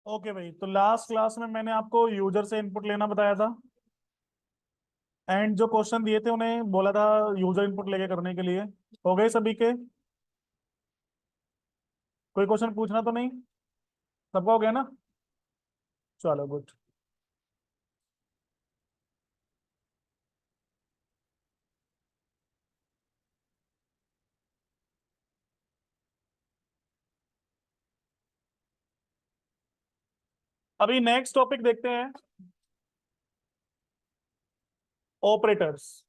Okay भाई, तो last class में मैंने आपको यूजर से इनपुट लेना बताया था। एंड जो क्वेश्चन दिए थे उन्हें बोला था यूजर इनपुट लेके करने के लिए। हो गए सभी के? कोई क्वेश्चन पूछना तो नहीं? सबका हो गया ना? चलो गुड। अभी नेक्स्ट टॉपिक देखते हैं, operators.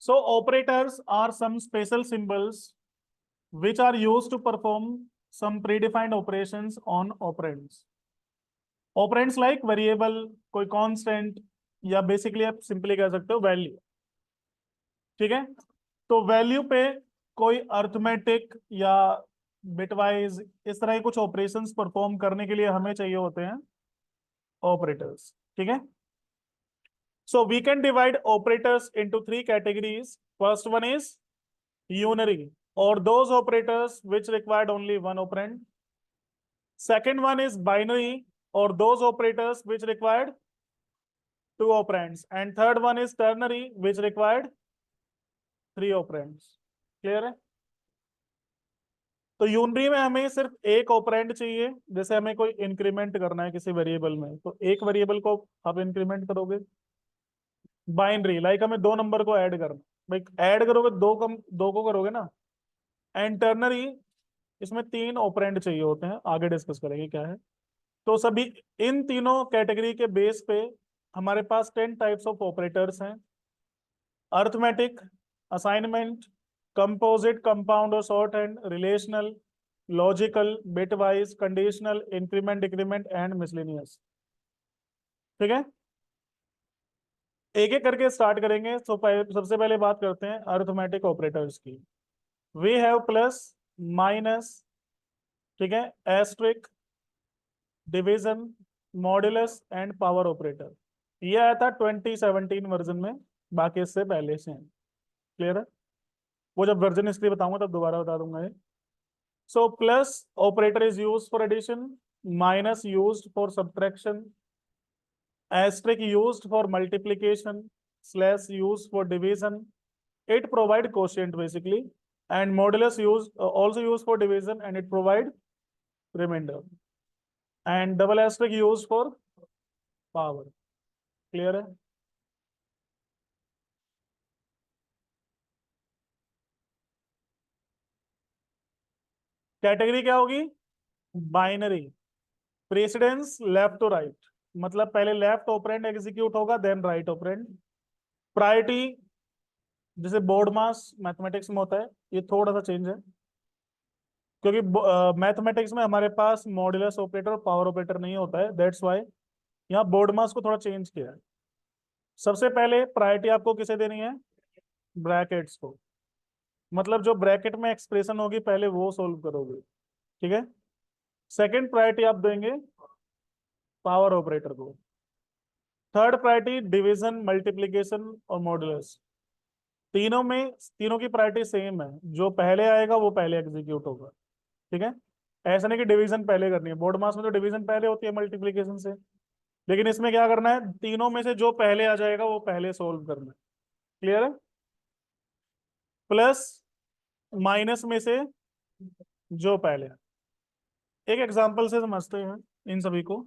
So operators are some special symbols which are used to perform some predefined operations on operands. Operands like variable, कोई कांस्टेंट, या बेसिकली आप सिंपली कह सकते हो वैल्यू। ठीक है, तो वैल्यू पे कोई अर्थमेटिक या बिटवाइज इस तरह के कुछ ऑपरेशंस परफॉर्म करने के लिए हमें चाहिए होते हैं ऑपरेटर्स। ठीक है, so we can divide operators into three categories. First one is unary, और those operators which required only one operand. Second one is binary, or those operators which required two operands, and third one is ternary which required three operands। Clear है? तो unary में हमें सिर्फ एक operand चाहिए। जैसे हमें कोई इंक्रीमेंट करना है किसी वेरिएबल में, तो एक वेरिएबल को आप इंक्रीमेंट करोगे। बाइनरी लाइक हमें दो नंबर को ऐड करना, भाई ऐड करोगे दो, कम दो को करोगे ना। एंड टर्नरी, इसमें तीन ऑपरेंड चाहिए होते हैं, आगे डिस्कस करेंगे क्या है। तो सभी इन तीनों कैटेगरी के बेस पे हमारे पास 10 टाइप्स ऑफ ऑपरेटर्स हैं। अर्थमेटिक, असाइनमेंट, कंपोजिट, कंपाउंड और short hand, relational, logical, bitwise, conditional, increment, decrement and miscellaneous. ठीक है, एक एक करके स्टार्ट करेंगे। तो सबसे पहले बात करते हैं अर्थमेटिक ऑपरेटर्स की। वी हैव प्लस, माइनस, ठीक है, asterisk, division, modulus and power operator. ये आया था 2017 वर्जन में, बाकी इससे पहले से हैं। क्लियर है? वो जब वर्जन इसलिए बताऊंगा तब दोबारा बता दूंगा ये। So plus operator is use for addition, minus use for subtraction, asterisk used for multiplication, slash used for division. It provide quotient basically, and modulus used also used for division and it provide remainder, and double asterisk used for power। Clear है? Category क्या होगी? Binary, precedence left to right, मतलब पहले left operand execute होगा then right operand. Priority, जैसे BODMAS mathematics में होता है, ये थोड़ा सा चेंज है, क्योंकि मैथमेटिक्स में हमारे पास मॉड्यूलस ऑपरेटर और पावर ऑपरेटर नहीं होता है, दैट्स वाई यहाँ बोर्ड मास को थोड़ा चेंज किया है। सबसे पहले प्रायोरिटी आपको किसे देनी है? ब्रैकेट्स को, मतलब जो ब्रैकेट में एक्सप्रेशन होगी पहले वो सोल्व करोगे। ठीक है, सेकंड प्रायोरिटी आप देंगे पावर ऑपरेटर को। थर्ड प्रायोरिटी डिवीजन, मल्टीप्लीकेशन और मॉड्यूलस। तीनों में तीनों की प्रायोरिटी सेम है, जो पहले आएगा वो पहले एग्जीक्यूट होगा। ठीक है, ऐसा नहीं कि डिवीजन पहले करनी है, बोर्ड मास में तो डिवीजन पहले होती है मल्टीप्लीकेशन से, लेकिन इसमें क्या करना है, तीनों में से जो पहले आ जाएगा वो पहले सोल्व करना है। क्लियर है? प्लस माइनस में से जो पहले है। एक एग्जांपल से समझते हैं इन सभी को।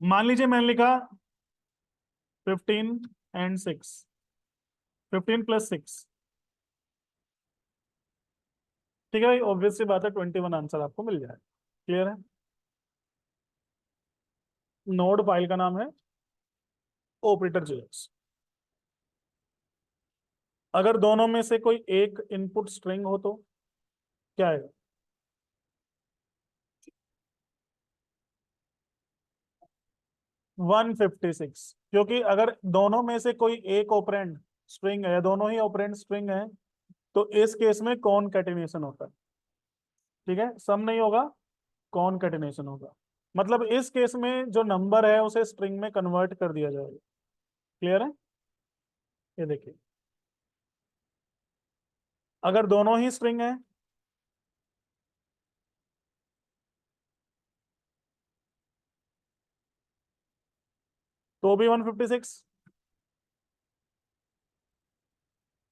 मान लीजिए मैंने लिखा 15 एंड 6, 15 + 6। ठीक है भाई, ऑब्वियस सी बात है 21 आंसर आपको मिल जाएगा। क्लियर है? नोड फाइल का नाम है ऑपरेटर जेएक्स। अगर दोनों में से कोई एक इनपुट स्ट्रिंग हो तो क्या है? 156, क्योंकि अगर दोनों में से कोई एक ऑपरेंड स्ट्रिंग है, दोनों ही ऑपरेंड स्ट्रिंग है, तो इस केस में कॉनकैटिनेशन होता है। ठीक है, सम नहीं होगा, कॉनकैटिनेशन होगा। मतलब इस केस में जो नंबर है उसे स्ट्रिंग में कन्वर्ट कर दिया जाएगा। क्लियर है? ये देखिए, अगर दोनों ही स्ट्रिंग है तो भी 156।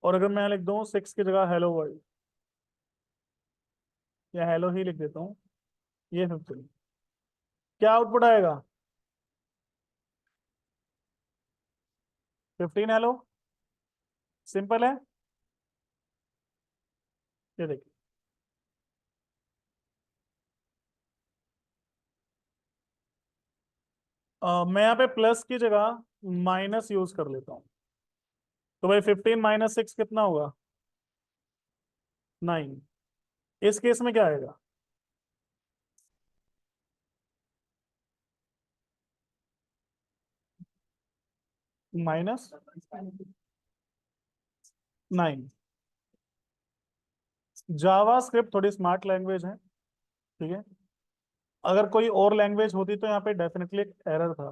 और अगर मैं लिख दूं 6 की जगह हेलो वर्ल्ड, या हेलो ही लिख देता हूँ, ये 15, क्या आउटपुट आएगा? 15 हेलो। सिंपल है। ये देखिए, मैं यहाँ पे प्लस की जगह माइनस यूज कर लेता हूँ। तो भाई 15 - 6 कितना होगा? 9। इस केस में क्या आएगा? -9। जावा स्क्रिप्ट थोड़ी स्मार्ट लैंग्वेज है। ठीक है, अगर कोई और लैंग्वेज होती तो यहाँ पे डेफिनेटली एक एरर था,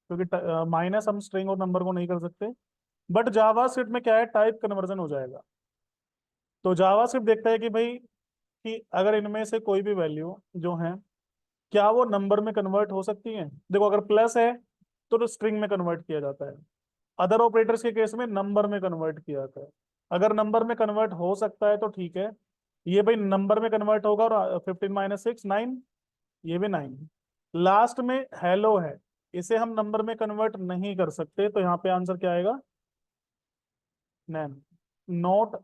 क्योंकि माइनस हम स्ट्रिंग और नंबर को नहीं कर सकते। बट जावा स्क्रिप्ट में क्या है, टाइप कन्वर्जन हो जाएगा। तो जावा स्क्रिप्ट देखता है कि भाई, कि अगर इनमें से कोई भी वैल्यू जो है, क्या वो नंबर में कन्वर्ट हो सकती है। देखो, अगर प्लस है तो स्ट्रिंग में कन्वर्ट किया जाता है, अदर ऑपरेटर्स के केस में नंबर में कन्वर्ट किया जाता है। अगर नंबर में कन्वर्ट हो सकता है तो ठीक है, ये भाई नंबर में कन्वर्ट होगा। और 15 - 6 9, ये भी 9। लास्ट में हेलो है, इसे हम नंबर में कन्वर्ट नहीं कर सकते, तो यहाँ पे आंसर क्या आएगा? नैन, नॉट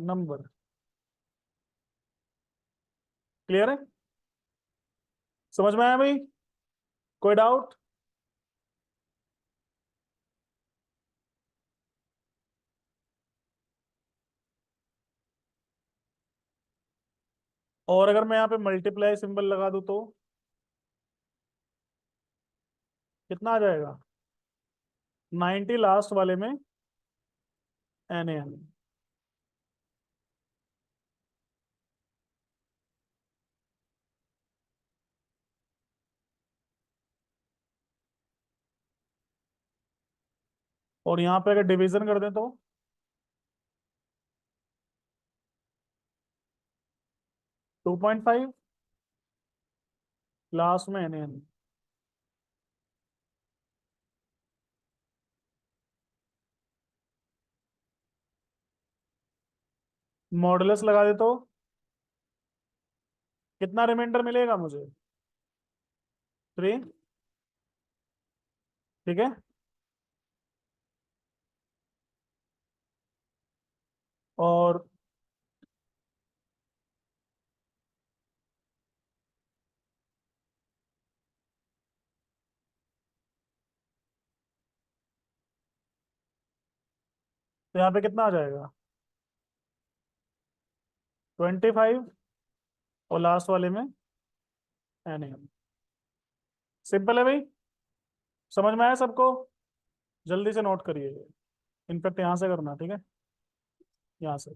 नंबर। क्लियर है? समझ में आया भाई? कोई डाउट? और अगर मैं यहाँ पे मल्टीप्लाई सिंबल लगा दूं तो कितना आ जाएगा? 90 लास्ट वाले में एन एन। और यहाँ पे अगर डिवीजन कर दें तो 2.5 लास्ट में एन एन। मॉडुलस लगा दे तो कितना रिमाइंडर मिलेगा मुझे? 3। ठीक है, और तो यहाँ पे कितना आ जाएगा? 25। और लास्ट वाले में एन एन। सिंपल है भाई, समझ में आया सबको? जल्दी से नोट करिए। इनफेक्ट यहाँ से करना, ठीक है, यहाँ से।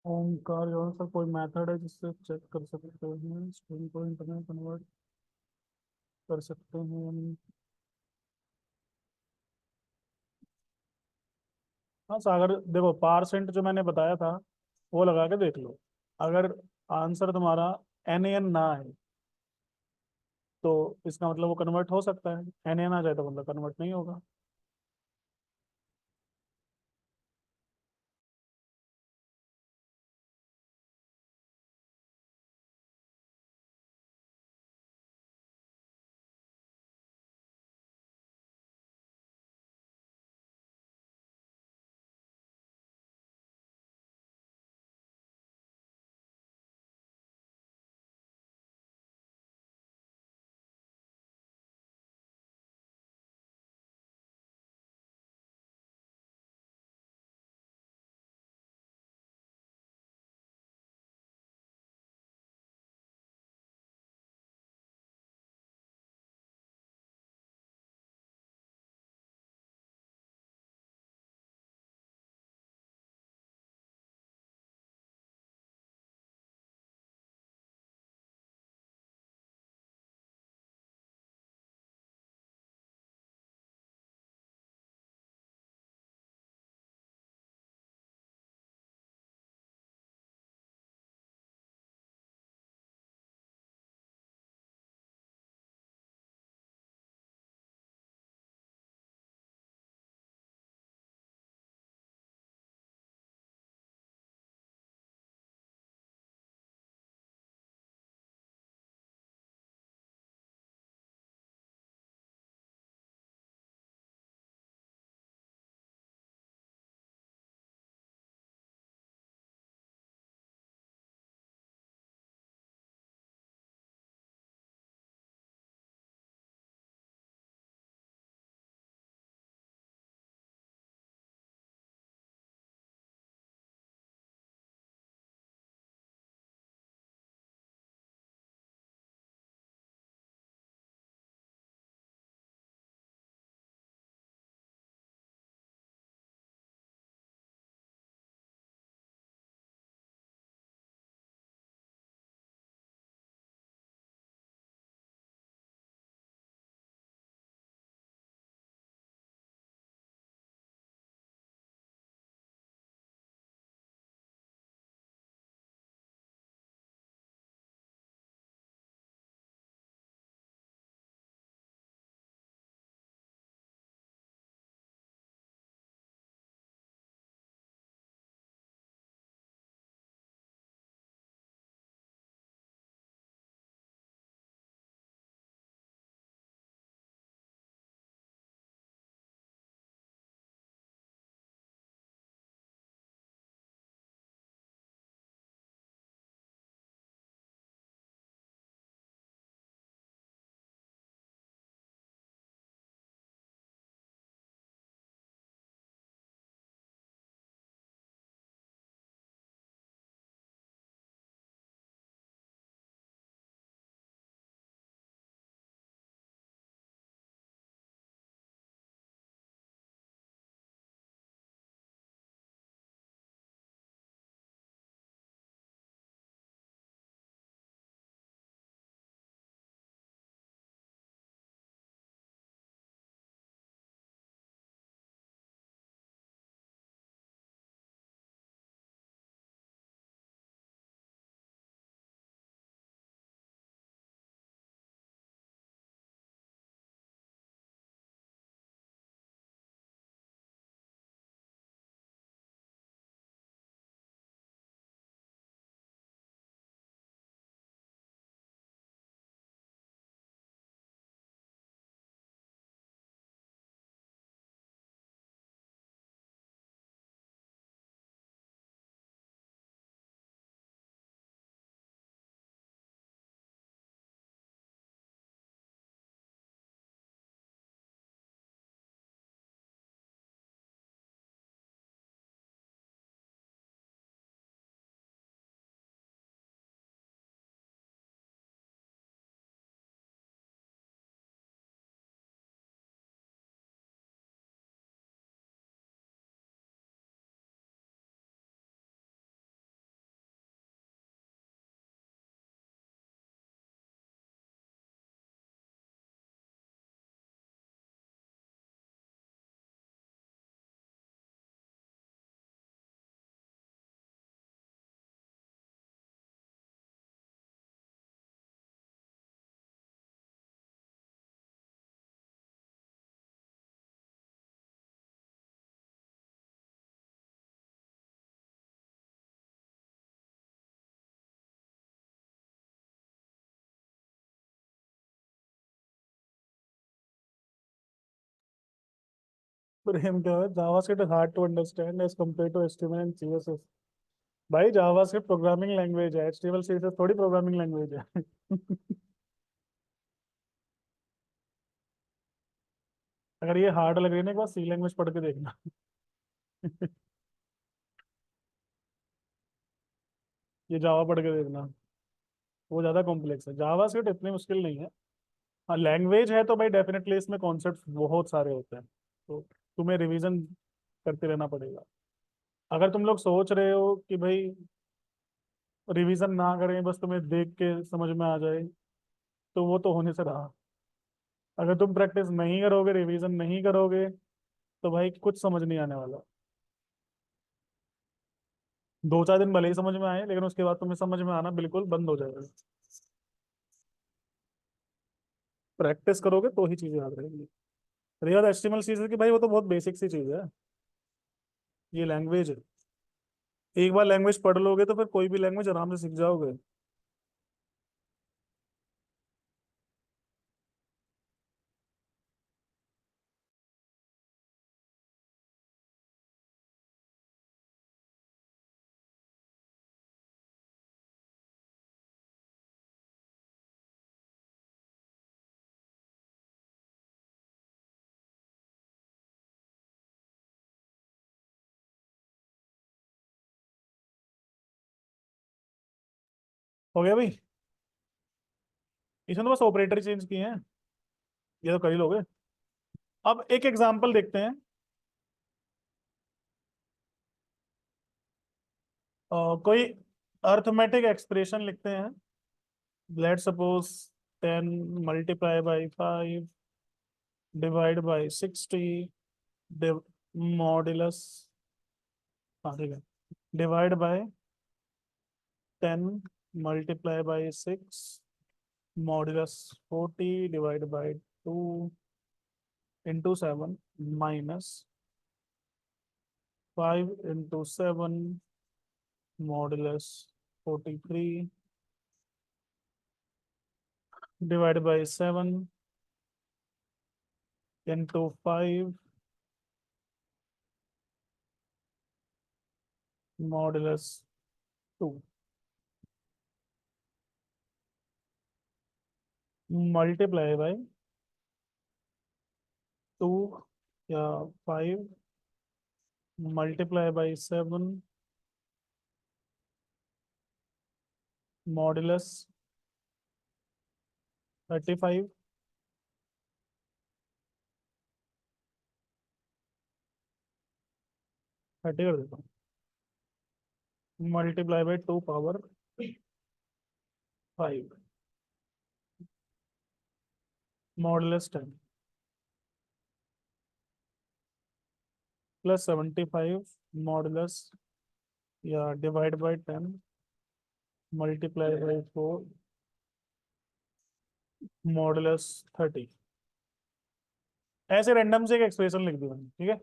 ओमकार जो सर कोई मेथड है जिससे चेक कर सकते हैं स्ट्रिंग को इंट में कन्वर्ट कर सकते हैं? हाँ सागर, देखो पार्सेंट जो मैंने बताया था वो लगा के देख लो। अगर आंसर तुम्हारा NaN ना है तो इसका मतलब वो कन्वर्ट हो सकता है, NaN आ जाए तो मतलब कन्वर्ट नहीं होगा। प्रेम क्या है, JavaScript is hard to understand as compare to HTML and CSS. भाई जावास्क्रिप्ट प्रोग्रामिंग लैंग्वेज है, एचटीएमएल सीएसएस थोड़ी प्रोग्रामिंग लैंग्वेज है। अगर ये हार्ड लग रही है ना, एक बार सी लैंग्वेज पढ़ के देखना। ये जावा पढ़ के देखना, वो ज्यादा कॉम्प्लेक्स है, जावास्क्रिप्ट इतनी मुश्किल नहीं है। हाँ लैंग्वेज है तो भाई डेफिनेटली इसमें कॉन्सेप्ट बहुत सारे होते हैं, तो तुम्हें रिवीजन करते रहना पड़ेगा। अगर तुम लोग सोच रहे हो कि भाई रिवीजन ना करें, बस तुम्हें देख के समझ में आ जाए, तो वो तो होने से रहा। अगर तुम प्रैक्टिस नहीं करोगे, रिवीजन नहीं करोगे, तो भाई कुछ समझ नहीं आने वाला। 2-4 दिन भले ही समझ में आए, लेकिन उसके बाद तुम्हें समझ में आना बिल्कुल बंद हो जाएगा। प्रैक्टिस करोगे तो ही चीजें याद रहेंगी। रही बात एचटीएमएल सीएसएस की, भाई वो तो बहुत बेसिक सी चीज है, ये लैंग्वेज है। एक बार लैंग्वेज पढ़ लोगे तो फिर कोई भी लैंग्वेज आराम से सीख जाओगे। हो गया भाई, इसमें तो बस ऑपरेटर चेंज किए हैं, ये तो कर ही लोगे। अब एक एग्जांपल देखते हैं। कोई अर्थमेटिक एक्सप्रेशन लिखते हैं। Let suppose 10 × 5 divide by 60, modulus, हाँ ठीक है, divide by 10 × 6 modulus 40 divide by 2 × 7 minus 5 × 7 modulus 43 divide by 7 × 5 modulus 2 multiply by 2 या 5 मल्टीप्लाई बाय 7 मॉड्यूलस 35, 30 कर देता हूँ, multiply by 2 power 5 modulus 10 plus 75 modulus या divide by 10 multiply by 4 modulus 30। ऐसे random से एक एक्सप्रेशन लिख दी मैंने, ठीक है।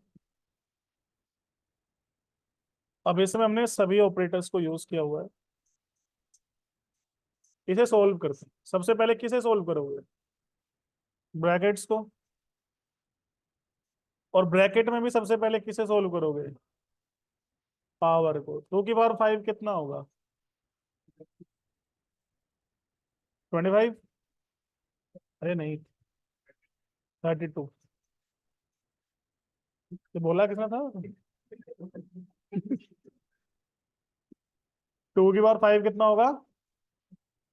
अब इसमें हमने सभी ऑपरेटर्स को यूज किया हुआ है। इसे सोल्व करते हैं, सबसे पहले किसे सोल्व करोगे, ब्रैकेट्स को। और ब्रैकेट में भी सबसे पहले किसे सोल्व करोगे, पावर को। 2 की पावर 5 कितना होगा, 25। अरे नहीं, 32। ये बोला किसने था। 2 की पावर 5 कितना होगा,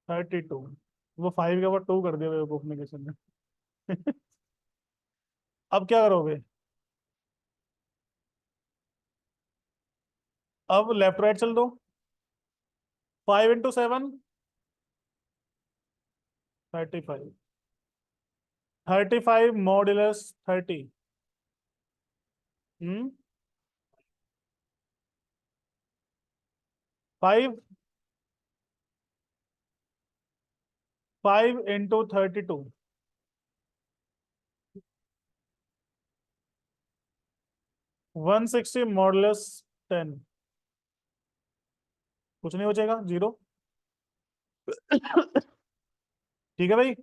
32। वो 5 के ऊपर 2 कर दिया बेवकूफ ने किसी ने। अब क्या करोगे, अब लेफ्ट राइट चल दो। 5 × 7 35, 35 मॉड्यूलस 30। हम्म 5 × 32, 160 मॉडुलस 10। कुछ नहीं बचेगा, 0। ठीक है भाई।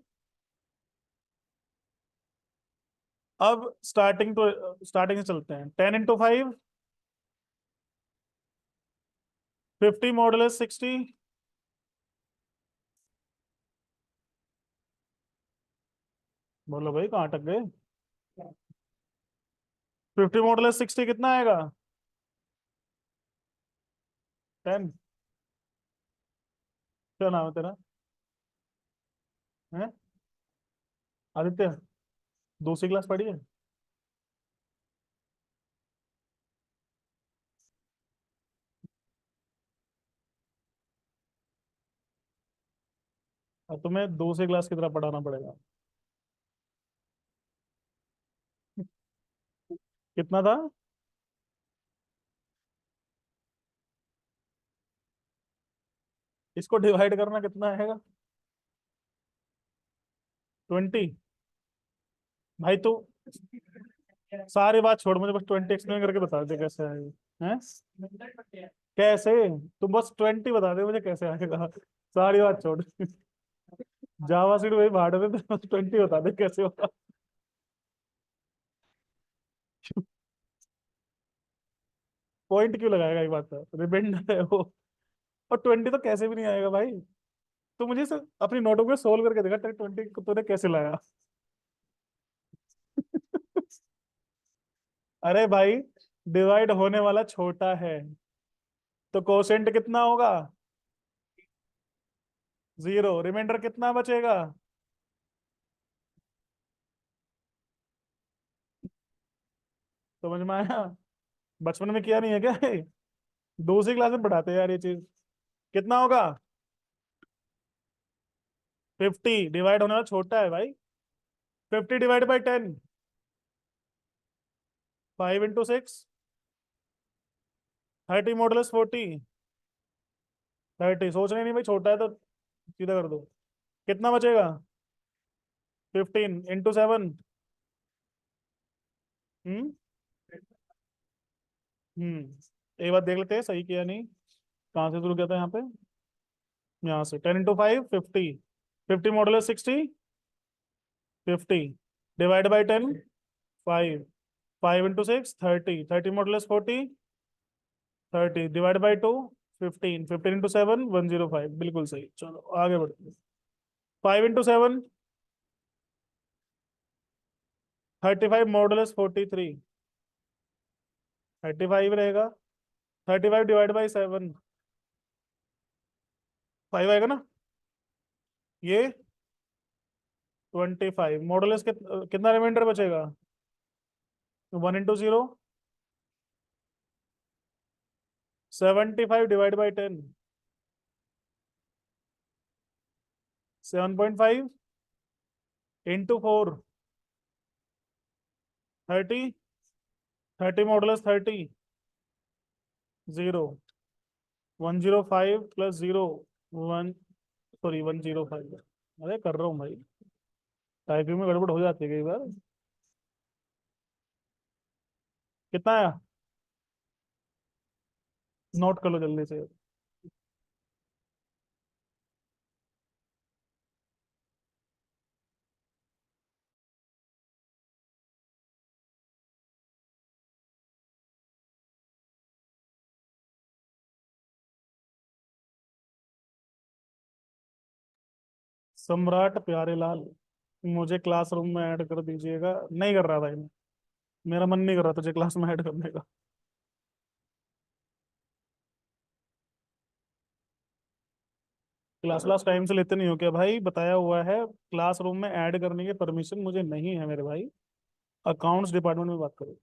अब स्टार्टिंग से चलते हैं। 10 into 5, 50 mod 60। बोलो भाई कहाँ अटक गए। 50 mod 60 कितना आएगा? 10। क्या नाम है तेरा? है? आदित्य। दूसरी क्लास पढ़ी है? अब तुम्हें दूसरी क्लास की तरह पढ़ाना पड़ेगा। कितना था? इसको डिवाइड करना कितना आएगा? 20। भाई तू सारी बात छोड़, मुझे बस 20 एक्सप्लेन करके बता दे कैसे आएगा। हैं? कैसे? तुम बस 20 बता दे मुझे कैसे आएगा। सारी बात छोड़। जावा सीड वही भाड़ में, तो बस 20 बता दे कैसे होगा। पॉइंट क्यों लगाएगा, एक बात है, रिमाइंडर है वो। और 20 तो कैसे भी नहीं आएगा भाई। तो मुझे सर अपनी नोटबुक में सोल्व करके देखा, तेरे 20 को तूने कैसे लाया। अरे भाई, डिवाइड होने वाला छोटा है, तो कोशेंट कितना होगा? 0। रिमाइंडर कितना बचेगा? समझ में आया? बचपन में किया नहीं है क्या ये? दूसरी क्लास में पढ़ाते हैं यार ये चीज। कितना होगा? 50। डिवाइड होने वाला छोटा है भाई। 50 डिवाइड बाई 10। 5 into 6। 30 mod 40। 30 सोचना ही नहीं भाई, छोटा है तो सीधा कर दो। कितना बचेगा? 15 into 7। हम्म। एक बात देख लेते हैं सही किया नहीं। कहाँ से शुरू किया था यहाँ पे? यहाँ से 10 into 5, 50। 50 mod 60। 50 divide by 10। 5। 5 into 6, 30। 30 mod 40। 30 divide by 2। 15। 15 into 7, 105। बिल्कुल सही, चलो आगे बढ़ते हैं। 5 into 7। 35 mod 43। 35 रहेगा। 35 डिवाइड बाई 7। 5 आएगा ना? ये 25 मॉडुलस कितना रिमाइंडर बचेगा? 1 into 0। 75 divide by 10। 7.5 into 4। 30। 30 modulus 30। 0। 105 plus 0। 1, sorry 105। अरे कर रहा हूँ भाई, टाइपिंग में गड़बड़ हो जाती है कई बार। कितना आया? नोट कर लो जल्दी से। सम्राट प्यारेलाल, मुझे क्लासरूम में ऐड कर दीजिएगा। नहीं कर रहा भाई मैं, मेरा मन नहीं कर रहा तुझे क्लास में ऐड करने का। क्लास टाइम से लेते नहीं हो क्या भाई? बताया हुआ है क्लासरूम में ऐड करने की परमिशन मुझे नहीं है मेरे भाई। अकाउंट्स डिपार्टमेंट में बात करो।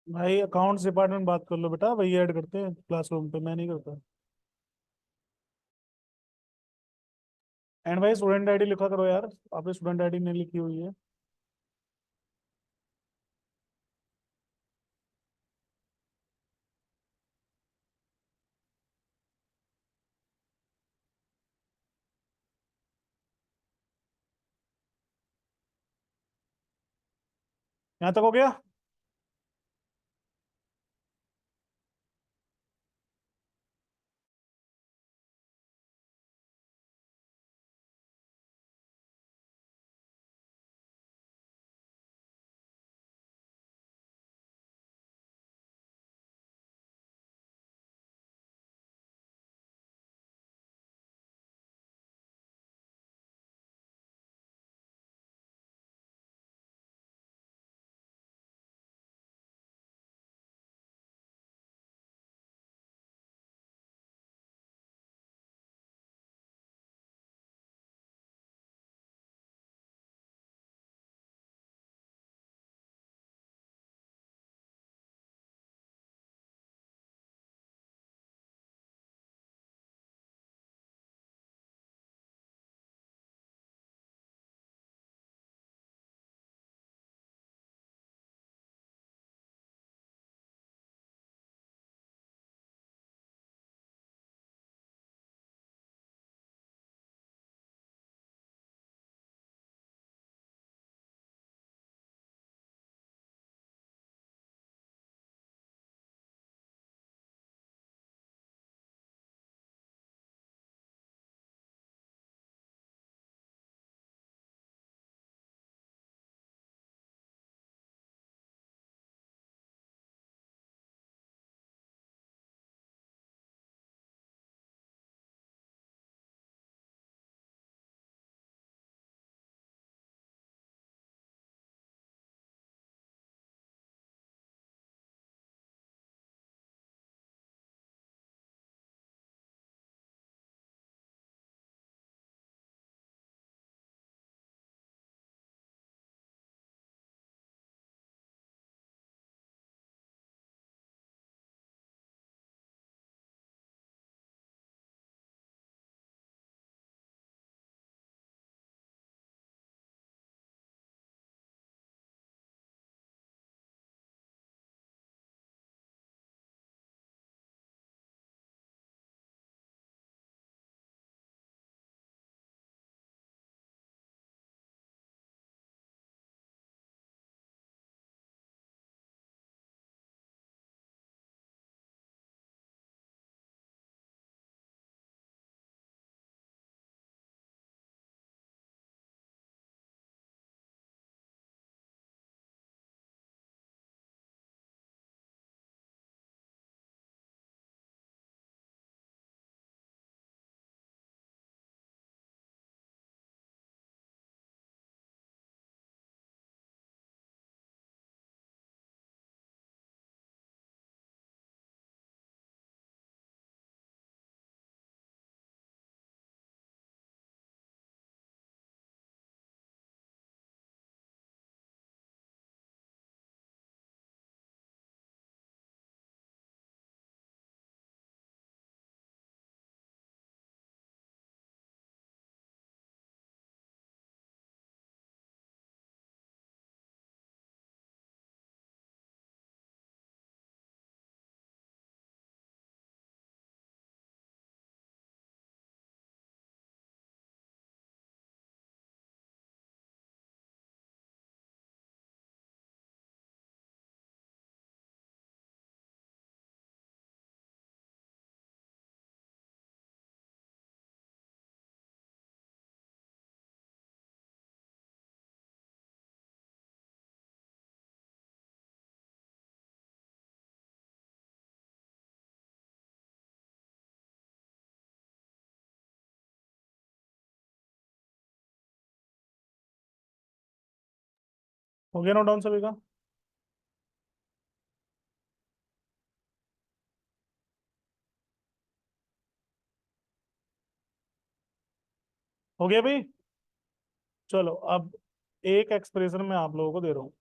भाई अकाउंट्स डिपार्टमेंट बात कर लो बेटा, वही ऐड करते हैं क्लासरूम पे, मैं नहीं करता। एंड भाई स्टूडेंट आईडी लिखा करो यार, आपने स्टूडेंट आईडी नहीं लिखी हुई है। यहाँ तक हो गया। हो गया नोट डाउन सभी का? हो गया भाई। चलो अब एक एक्सप्रेशन मैं आप लोगों को दे रहा हूँ।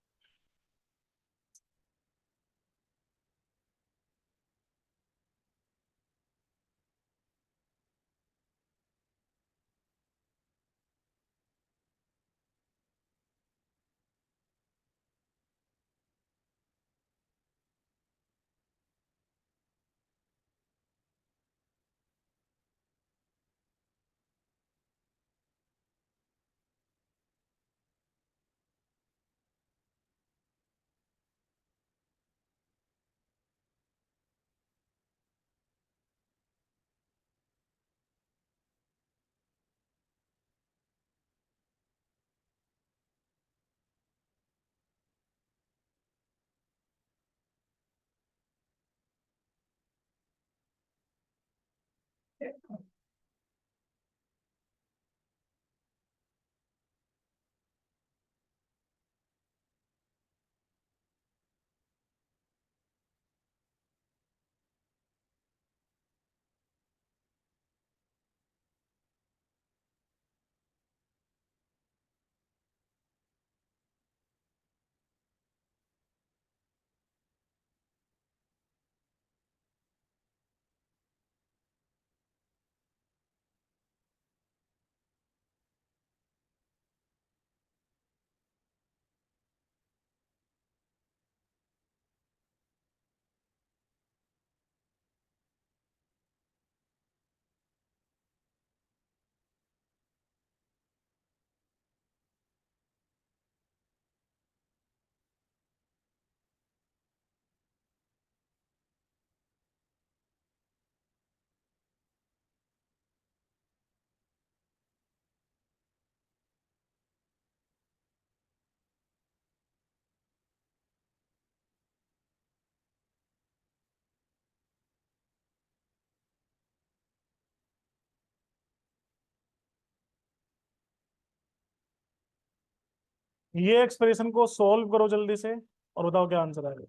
ये एक्सप्रेशन को सोल्व करो जल्दी से और बताओ क्या आंसर आएगा।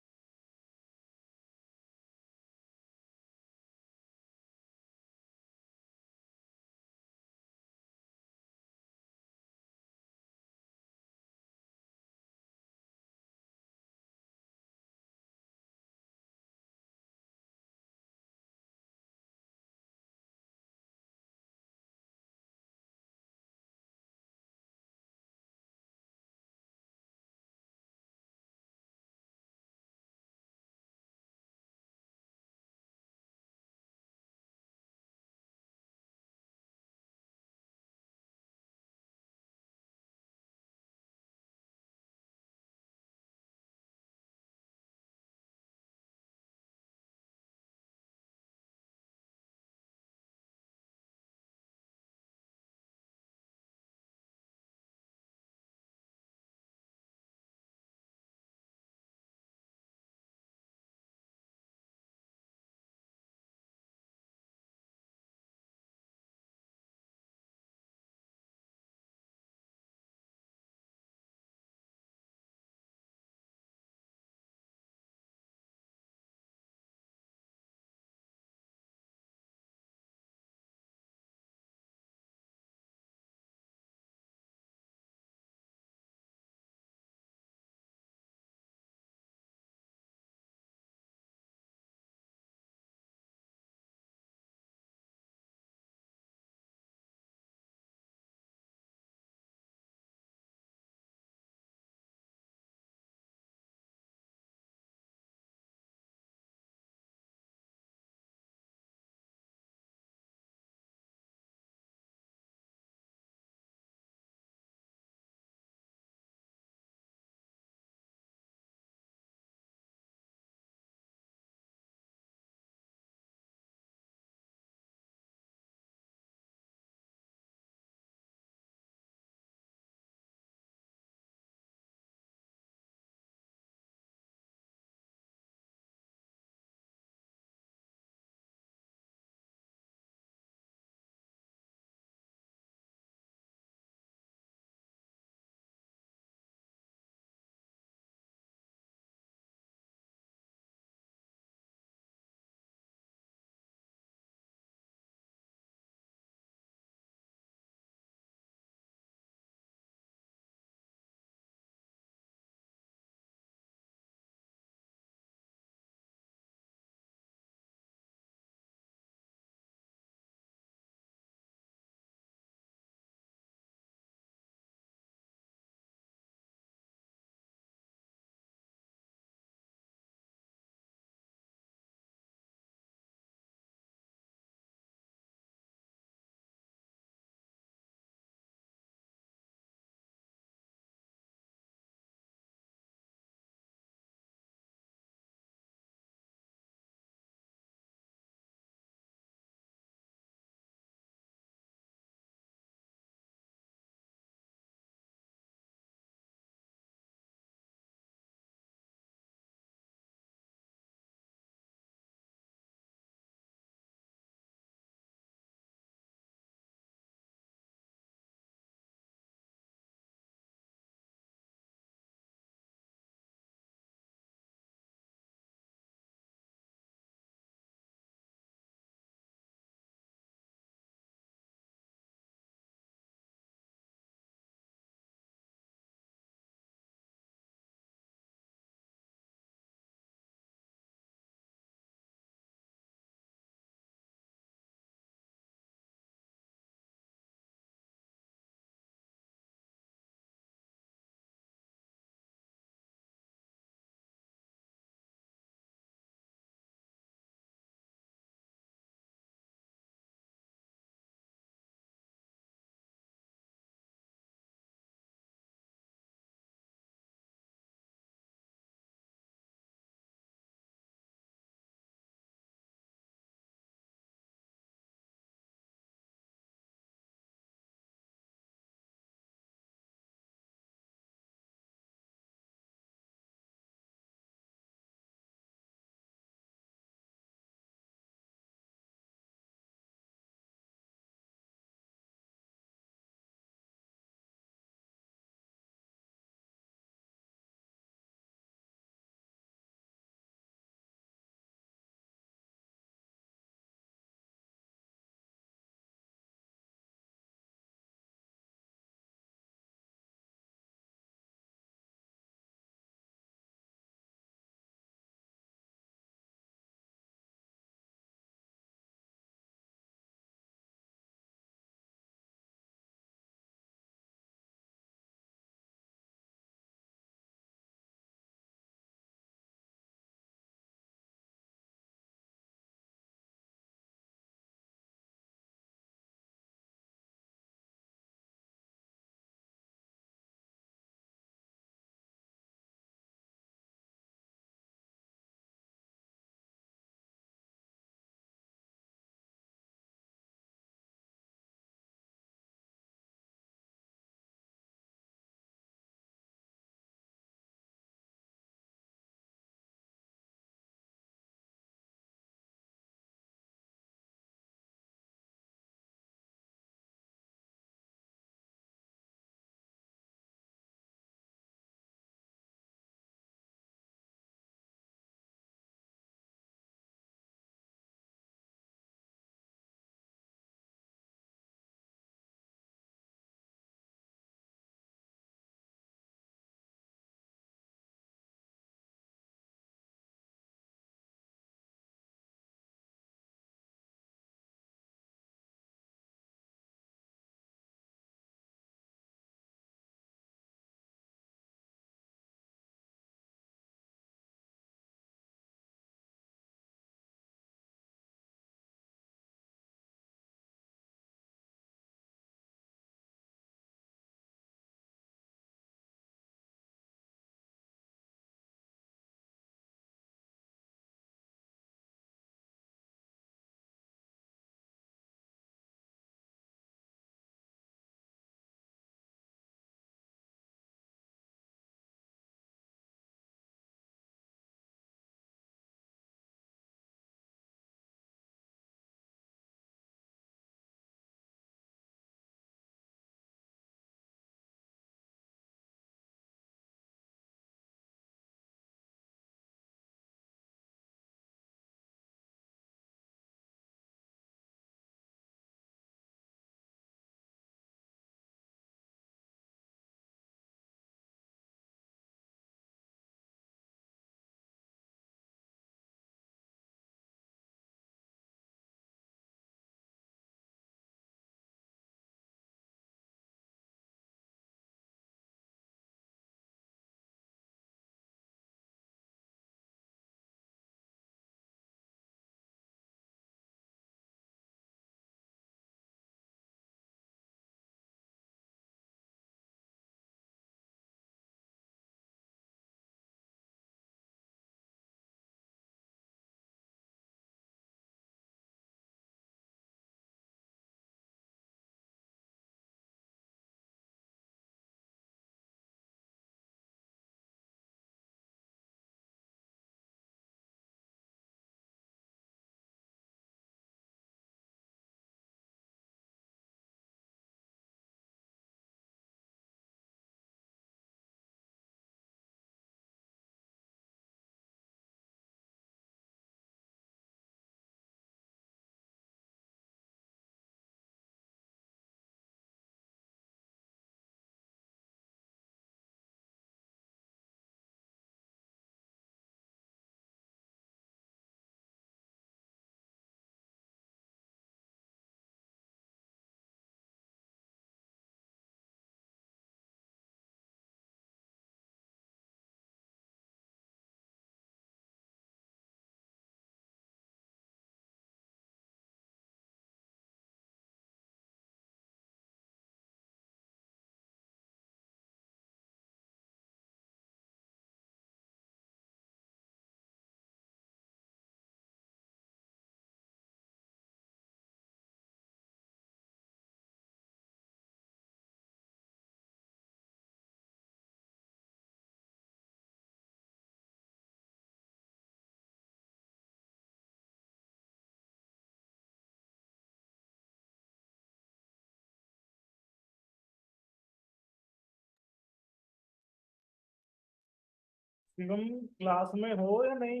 शिवम, क्लास में हो या नहीं?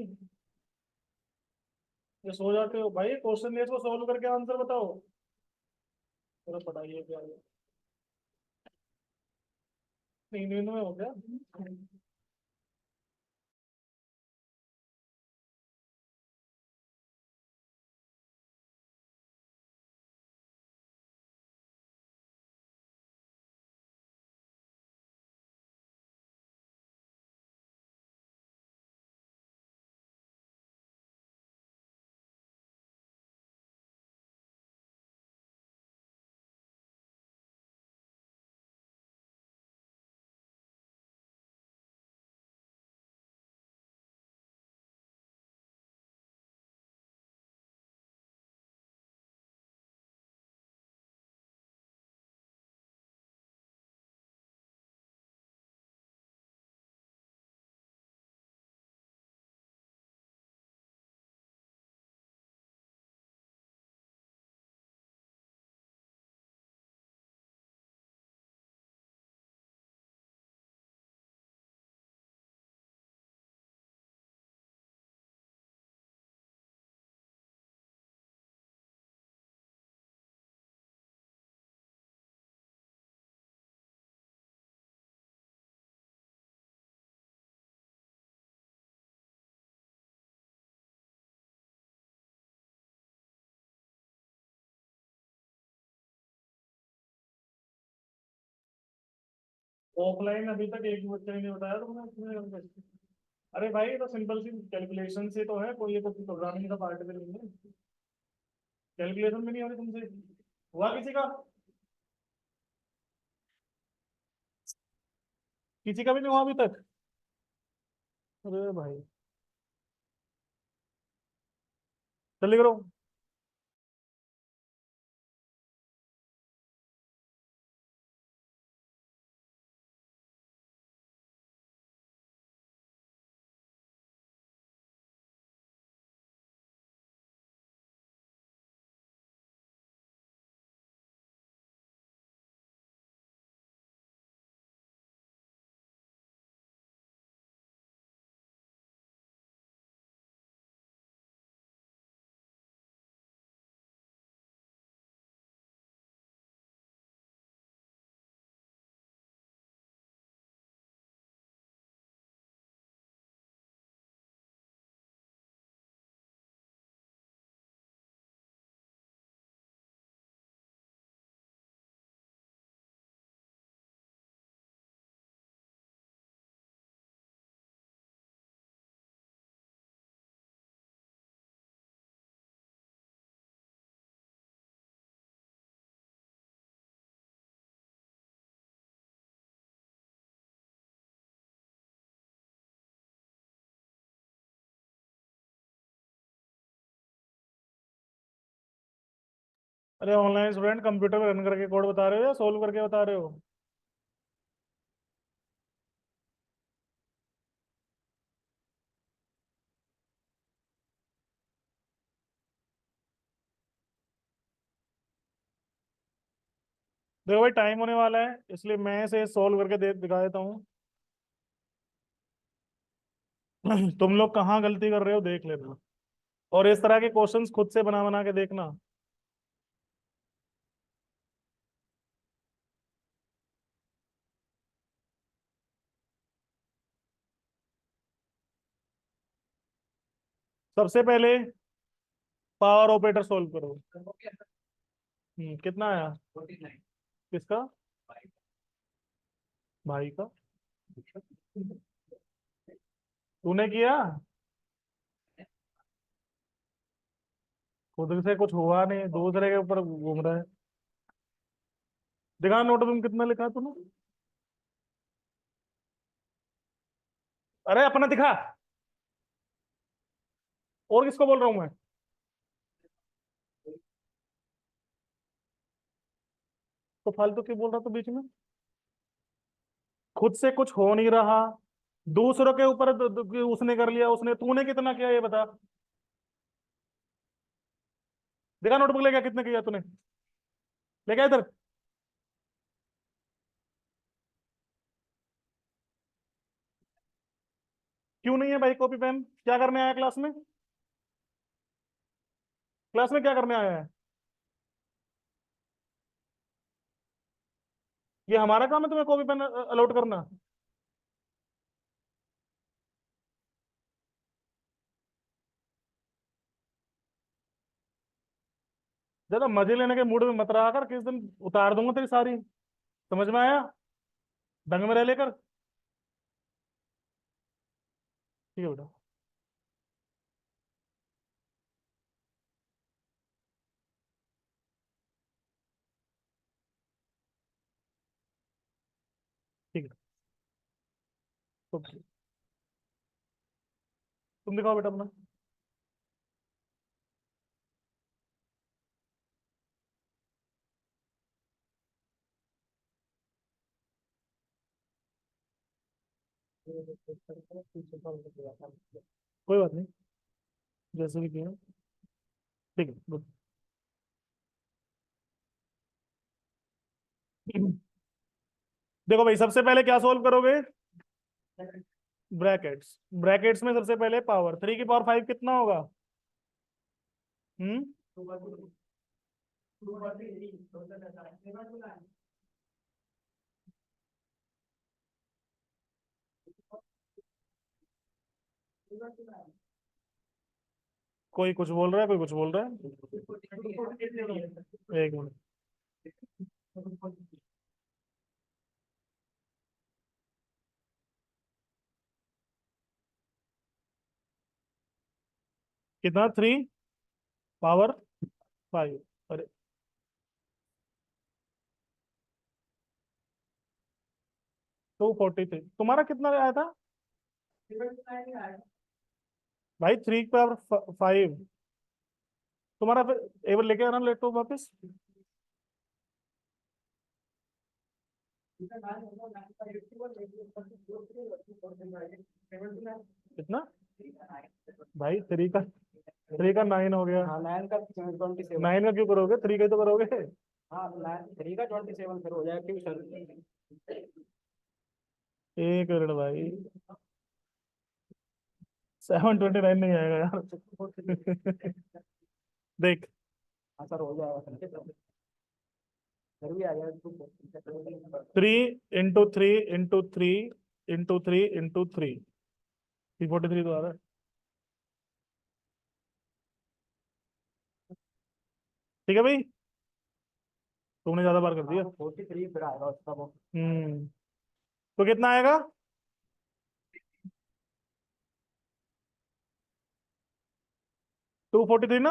ये सो जाते हो भाई, क्वेश्चन ये तो सॉल्व करके आंसर बताओ। पूरा पढ़ाइए क्या है? नींद वींद में हो गया? ऑफलाइन अभी तक एक बच्चे ने नहीं बताया तुमने इसमें? अरे भाई, ये तो सिंपल सी कैलकुलेशन से तो है, कोई ये तो प्रोग्रामिंग का पार्ट भी नहीं है। कैलकुलेशन भी नहीं हो रही तुमसे? हुआ किसी का? किसी का भी नहीं हुआ अभी तक? अरे भाई, जल्दी करो। अरे ऑनलाइन स्टूडेंट, कंप्यूटर में रन करके कोड बता रहे हो या सोल्व करके बता रहे हो? देखो भाई, टाइम होने वाला है, इसलिए मैं इसे सोल्व करके दे दिखा देता हूँ। तुम लोग कहाँ गलती कर रहे हो देख लेना, और इस तरह के क्वेश्चंस खुद से बना बना के देखना। सबसे पहले पावर ऑपरेटर सोल्व करो। कितना आया? किसका? भाई का? तूने किया? खुद से कुछ हुआ नहीं, दूसरे के ऊपर घूम रहा है। दिखा नोटबुक में कितना लिखा है तूने? अरे अपना दिखा। और किसको बोल रहा हूँ मैं? तो फालतू क्यों बोल रहा तू बीच में? खुद से कुछ हो नहीं रहा, दूसरों के ऊपर उसने कर लिया, उसने, तूने कितना किया ये बता। दिखा नोटबुक लेके, कितने किया तूने? लेके आ इधर। क्यों नहीं है भाई कॉपी पेन? क्या करने आया क्लास में? क्लास में क्या करने आया है? ये हमारा काम है तुम्हें कॉपी पेन अलाउड करना? ज्यादा मजे लेने के मूड में मत रहा कर, किस दिन उतार दूंगा तेरी सारी। समझ में आया? ढंग में रह लेकर। ठीक है बेटा। ठीक है। ओके। तुम दिखाओ बेटा अपना। कोई बात नहीं, जैसे भी किया। ठीक है, गुड। देखो भाई, सबसे पहले क्या सोल्व करोगे? ब्रैकेट्स। ब्रैकेट्स में सबसे पहले पावर, 3 की पावर 5 कितना होगा? हम्म। कोई कुछ बोल रहा है, कोई कुछ बोल रहा है। एक मिनट। कितना? 3 पावर 5। अरे, 243। तुम्हारा कितना आया था भाई? 3 पावर 5। तुम्हारा फिर एक बार लेके आना लैपटॉप वापस। कितना? भाई 3 का 9 हो गया। हाँ 9 का 27। 9 का क्यों करोगे? 3 का ही तो करोगे। हाँ 3 का 27 फिर हो जाएगा क्यों सर। एक मिनट भाई, 729 नहीं आएगा यार। देख, हाँ सर हो जाएगा सर, फिर भी आ जाएगा। 3 इंटू 3 इंटू 3 इंटू 3 343 तो आ रहा है। ठीक है भाई, तुमने ज्यादा बार कर दिया। 43 फिर आएगा उसका वो। हम्म। तो कितना आएगा? 243 ना?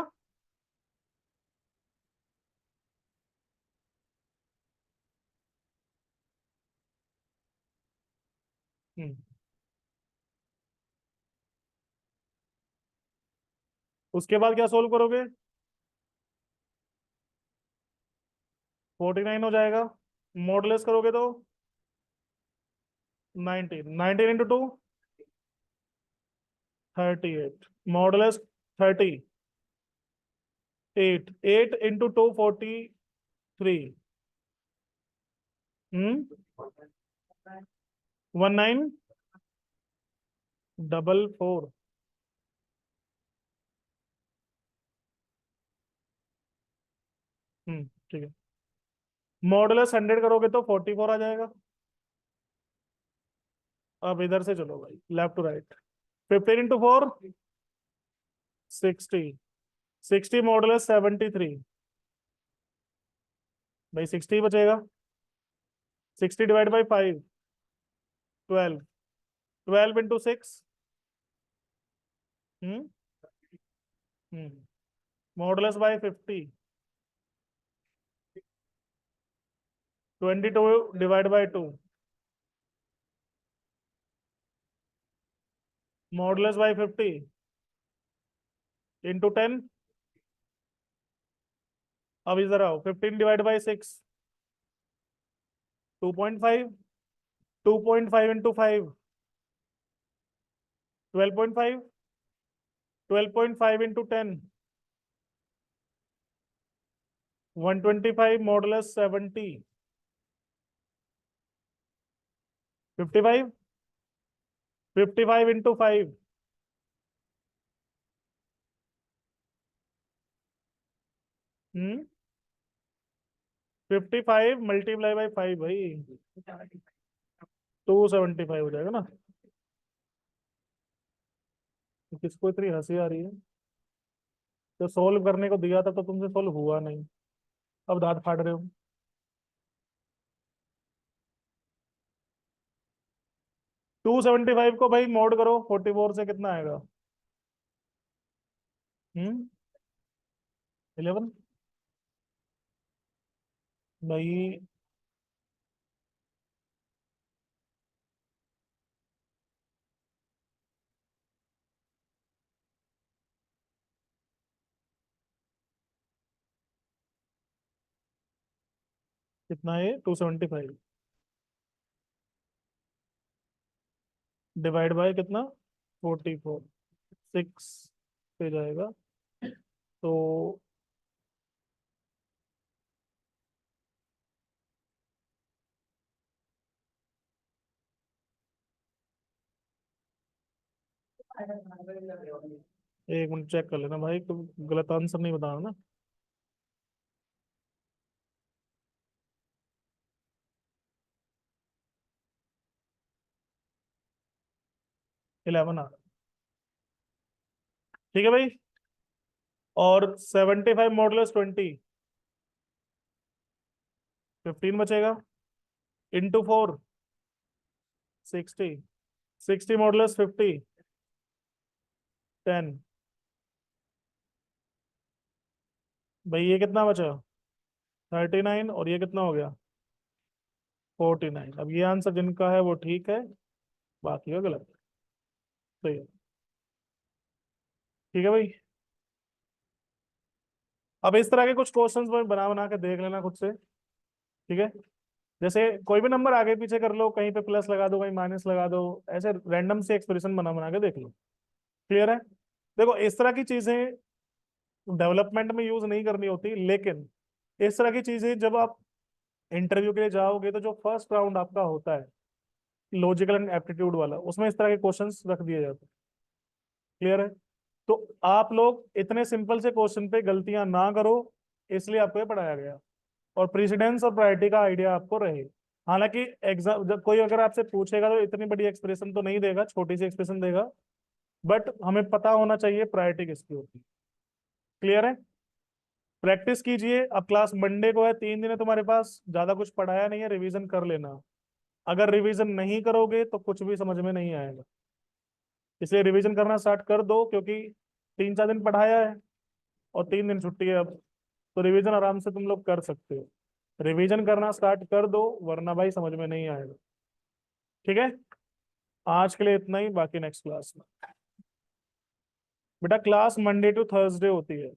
हम्म। उसके बाद क्या सोल्व करोगे? 49 हो जाएगा। मॉडलेस करोगे तो 19 इंटू 2 38। Modulus 38 8 into 2 43। 1944। ठीक है। मॉडुलस 100 करोगे तो 44 आ जाएगा। अब इधर से चलो भाई, left to right. 15 into 4 60। 60 modulus 73। भाई 60 बचेगा। 60 divide by 5 12। 12 into 6। Hmm. Modulus by 50। 22 divide by 2। Modulus by 50 into 10। अब इधर आओ, 15 divide by 6। 2.5। 2.5 into 5 12.5। 12.5 into 10 125। Modulus 70। 55। 55 into 5, hmm, 55 multiply by 5 भाई, 275 हो जाएगा ना। तो किसको इतनी हंसी आ रही है? तो सोल्व करने को दिया था तो तुमसे सोल्व हुआ नहीं, अब दांत फाड़ रहे हो। 275 को भाई मोड करो 44 से, कितना आएगा? 11 भाई। कितना है 275 डिवाइड बाय कितना? 44, 6 पे जाएगा तो। एक मिनट चेक कर लेना भाई, तुम गलत आंसर नहीं बताना ना। 11 आ रहा। ठीक है भाई। और 75 मॉडुलस 20, 15 बचेगा, इंटू 4, 60, 60 मॉडुलस 50, 10। भाई ये कितना बचा? 39, और ये कितना हो गया? 49। अब ये आंसर जिनका है वो ठीक है, बाकी का गलत है। सही है। ठीक है भाई। अब इस तरह के कुछ क्वेश्चंस बना बना के देख लेना खुद से। ठीक है। जैसे कोई भी नंबर आगे पीछे कर लो, कहीं पे प्लस लगा दो, कहीं माइनस लगा दो, ऐसे रैंडम से एक्सप्रेशन बना बना के देख लो। क्लियर है? देखो इस तरह की चीजें डेवलपमेंट में यूज नहीं करनी होती, लेकिन इस तरह की चीजें जब आप इंटरव्यू के लिए जाओगे तो जो फर्स्ट राउंड आपका होता है लॉजिकल एंड एप्टीट्यूड वाला, उसमें इस तरह के क्वेश्चंस रख दिए जाते हैं। क्लियर है? तो आप लोग इतने सिंपल से क्वेश्चन पे गलतियां ना करो, इसलिए आपको ये पढ़ाया गया, और प्रेसिडेंस और प्रायोरिटी का आइडिया आपको रहे। हालांकि एग्जाम जब कोई अगर आपसे पूछेगा तो इतनी बड़ी एक्सप्रेशन तो नहीं देगा, छोटी सी एक्सप्रेशन देगा, बट हमें पता होना चाहिए प्रायोरिटी किसकी होती है। क्लियर है? प्रैक्टिस कीजिए। अब क्लास मंडे को है, 3 दिन है तुम्हारे पास, ज्यादा कुछ पढ़ाया नहीं है, रिवीजन कर लेना। अगर रिवीजन नहीं करोगे तो कुछ भी समझ में नहीं आएगा, इसलिए रिवीजन करना स्टार्ट कर दो, क्योंकि 3-4 दिन पढ़ाया है और 3 दिन छुट्टी है अब, तो रिवीजन आराम से तुम लोग कर सकते हो। रिवीजन करना स्टार्ट कर दो, वरना भाई समझ में नहीं आएगा। ठीक है। आज के लिए इतना ही, बाकी नेक्स्ट क्लास में। बेटा क्लास मंडे टू थर्सडे होती है।